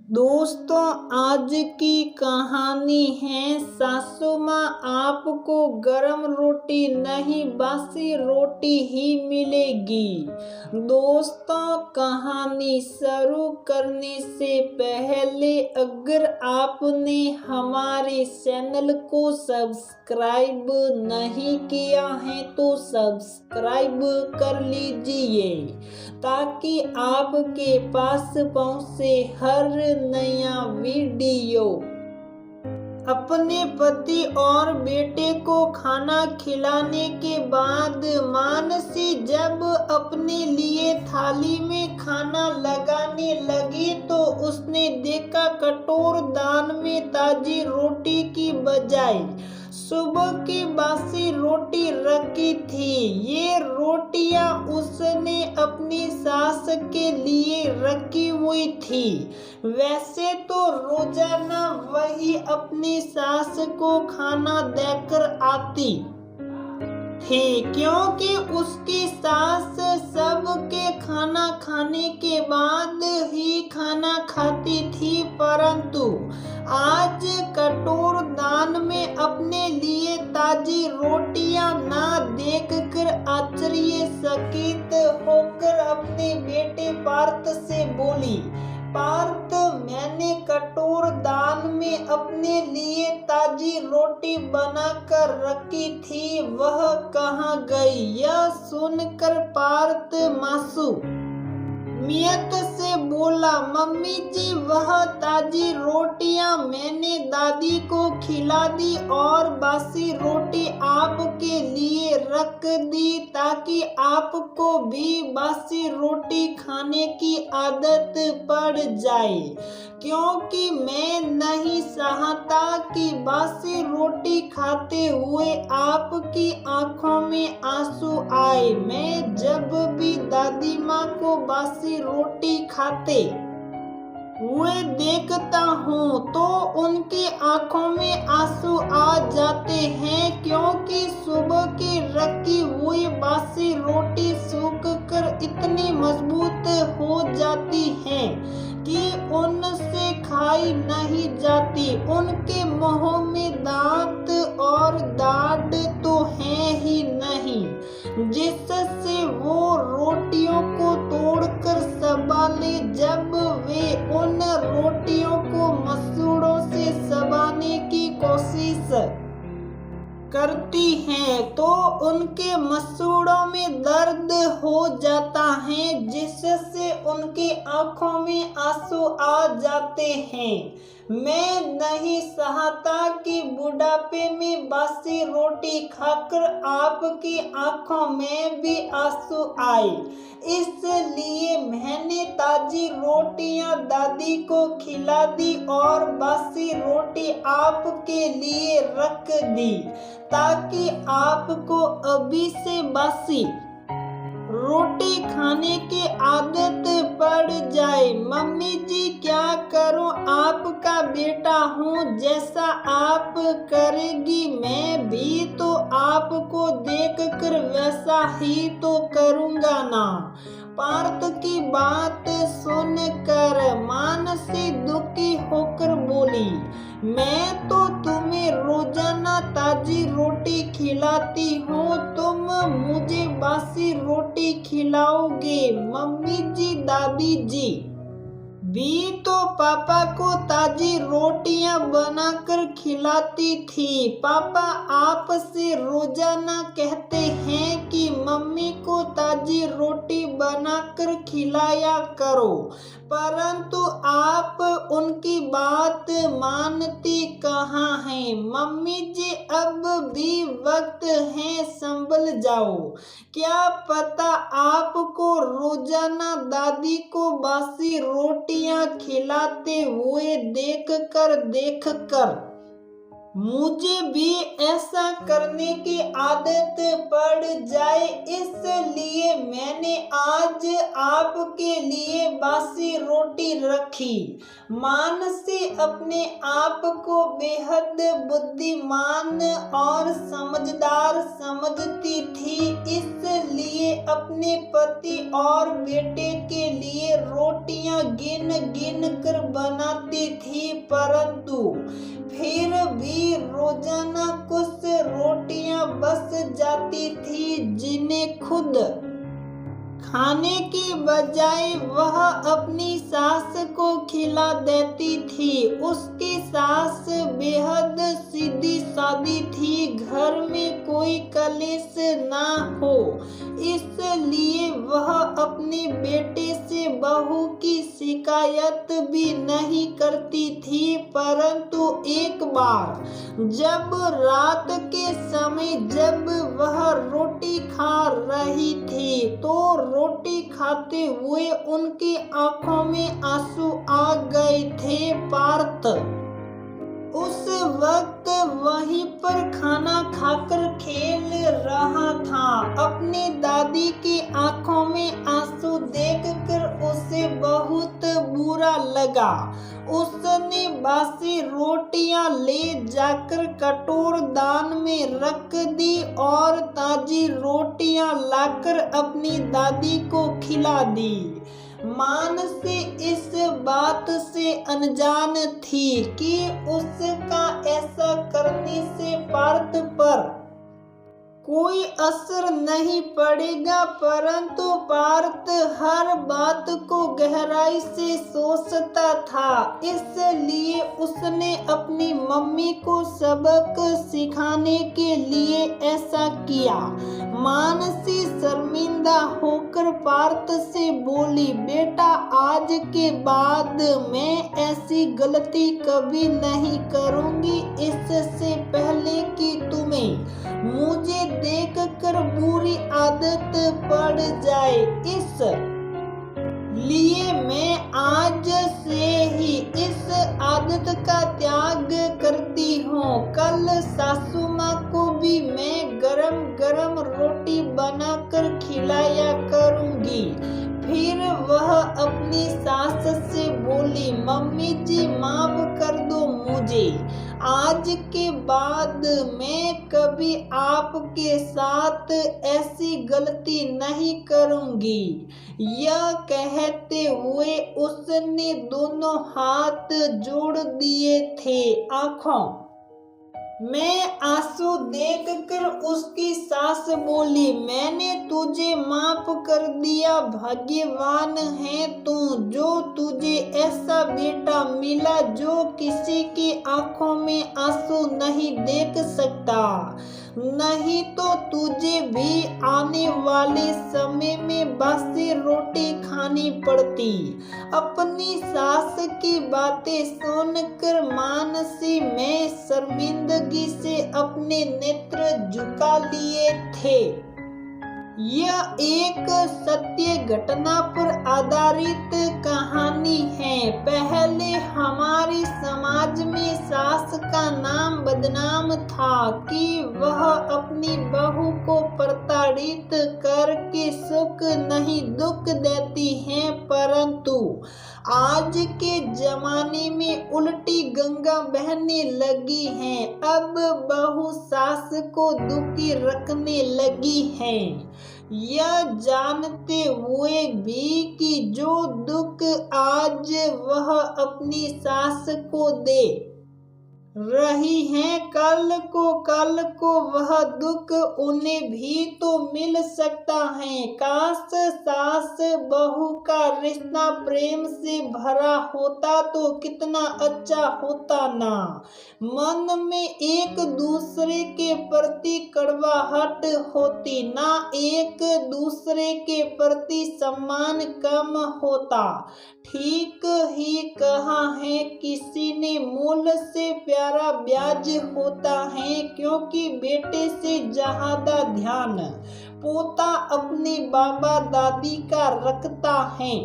दोस्तों, आज की कहानी है सासू माँ आपको गरम रोटी नहीं बासी रोटी ही मिलेगी। दोस्तों, कहानी शुरू करने से पहले अगर आपने हमारे चैनल को सब्सक्राइब नहीं किया है तो सब्सक्राइब कर लीजिए ताकि आपके पास पहुंचे हर नया वीडियो। अपने पति और बेटे को खाना खिलाने के बाद मानसी जब अपने लिए थाली में खाना लगाने लगी तो उसने देखा कटोर दान में ताजी रोटी की बजाय सुबह की बासी रोटी रखी थी। ये रोटियां उसने अपनी सास के लिए रखी हुई थी। वैसे तो रोजाना वही अपनी सास को खाना देकर आती थी, क्योंकि उसकी सास सबके खाना खाने के बाद ही खाना खाती थी, परंतु आज कटोर दान में अपने लिए ताजी रोटियां ना देखकर आश्चर्यचकित होकर अपने बेटे पार्थ से बोली, पार्थ, मैंने कटोर दान में अपने लिए ताजी रोटी बनाकर रखी थी, वह कहाँ गई? यह सुनकर पार्थ मासूमियत से बोला, मम्मी जी, वह ताजी रोटियां मैंने दादी को खिला दी और बासी रोटी आपके लिए रख दी ताकि आपको भी बासी रोटी खाने की आदत पड़ जाए, क्योंकि मैं नहीं चाहता कि बासी रोटी खाते हुए आपकी आंखों में आंसू आए। मैं जब भी दादी माँ को बासी रोटी खाते हुए देखता हूँ तो उनकी आंखों में आंसू आ जाते हैं, क्योंकि सुबह की रखी हुई बासी रोटी सूखकर इतनी मजबूत हो जाती है कि उनसे खाई नहीं जाती। उनके मुंह में दांत और दाढ़ तो है ही नहीं जिससे वो रोटियों को तोड़कर संभाले। जब वे उन रोटियों को मसूड़ों से चबाने की कोशिश करती हैं तो उनके मसूड़ों में दर्द हो जाता है, जिससे उनकी आंखों में आंसू आ जाते हैं। मैं नहीं चाहता कि बुढ़ापे में बासी रोटी खाकर आपकी आंखों में भी आंसू आए, इसलिए मैंने ताजी रोटियां दादी को खिला दी और बासी रोटी आपके लिए रख दी ताकि आपको अभी से बासी रोटी खाने की आदत पड़ जाए। मम्मी जी, क्या करूं, आपका बेटा हूं, जैसा आप करेगी मैं भी तो आपको देखकर वैसा ही तो करूंगा ना। पार्थ की बात सुनकर मानसी दुखी होकर बोली, मैं तो तुम्हें रोजाना ताजी रोटी खिलाती हूँ, तुम मुझे बासी रोटी खिलाओगे? मम्मी जी, दादी जी भी तो पापा को ताजी रोटियां बनाकर खिलाती थी। पापा आपसे रोजाना कहते हैं कि मम्मी को ताजी रोटी बनाकर खिलाया करो, परंतु आप उनकी बात मानती कहाँ हैं? मम्मी जी, अब भी वक्त है, संभल जाओ। क्या पता आपको रोजाना दादी को बासी रोटियां खिलाते हुए देखकर मुझे भी ऐसा करने की आदत पड़ जाए, इसलिए मैंने आज आपके लिए बासी रोटी रखी। मानसी अपने आप को बेहद बुद्धिमान और समझदार समझती थी, इसलिए अपने पति और बेटे के लिए रोटियां गिन गिन कर बनाती थी, परंतु फिर भी रोजाना कुछ रोटियां बच जाती थी, जिन्हें खुद खाने के बजाय वह अपनी सास को खिला देती थी। उसकी सास बेहद सीधी सादी थी, घर में कोई कलेश ना हो, इसलिए वह अपने बेटे से बहू की शिकायत भी नहीं करती थी। परंतु एक बार जब रात के समय जब वह रोटी खा रही थी, तो रोटी खाते हुए उनकी आंखों में आंसू आ गए थे। पार्थ उस वक्त वहीं पर खाना खाकर खेल रहा था। अपनी दादी की आंखों में आंसू देखकर उसे बहुत बुरा लगा। उसने बासी रोटियां ले जाकर कटोरदान में रख दी और ताजी रोटियां लाकर अपनी दादी को खिला दी। मानसी इस बात से अनजान थी कि उसका ऐसा करने से पार्थ पर कोई असर नहीं पड़ेगा, परंतु पार्थ हर बात को गहराई से सोचता था, इसलिए उसने अपनी मम्मी को सबक सिखाने के लिए ऐसा किया। मानसी शर्मिंदा होकर पार्थ से बोली, बेटा आज के बाद मैं ऐसी गलती कभी नहीं करूंगी। इससे पहले कि तुम्हें मुझे देखकर बुरी आदत पड़ जाए, इस लिए मैं आज से ही इस आदत का त्याग करती हूँ। कल सासू माँ को भी मैं गरम गरम रोटी बनाकर खिलाया करूँगी। फिर वह अपनी सास से बोली, मम्मी जी माफ कर दो मुझे, आज के बाद मैं कभी आपके साथ ऐसी गलती नहीं करूंगी। यह कहते हुए उसने दोनों हाथ जोड़ दिए थे। आंखों में आंसू देखकर उसकी सास बोली, मैंने तुझे माफ कर दिया। भाग्यवान है तू, जो तुझे ऐसा बेटा मिला जो किसी की आंखों में आंसू नहीं देख सकता। नहीं तो तुझे भी आने वाले समय में बासी रोटी खानी पड़ती। अपनी सास की बातें सुनकर मानसी में शर्मिंदगी से अपने नेत्र झुका लिए थे। यह एक सत्य घटना पर आधारित कहानी है। पहले हमारे समाज में सास का नाम बदनाम था कि वह अपनी बहू को प्रताड़ित करके सुख नहीं दुख देती हैं, परंतु आज के जमाने में उल्टी गंगा बहने लगी है। अब बहू सास को दुखी रखने लगी है, यह जानते हुए भी कि जो दुख आज वह अपनी सास को दे रही हैं, कल को वह दुख उन्हें भी तो मिल सकता है। काश सास बहू का रिश्ता प्रेम से भरा होता तो कितना अच्छा होता ना। मन में एक दूसरे के प्रति कड़वाहट होती, ना एक दूसरे के प्रति सम्मान कम होता। ठीक ही कहा है किसी ने, मूल से प्यारा ब्याज होता है, क्योंकि बेटे से ज्यादा ध्यान पोता अपने बाबा दादी का रखता है।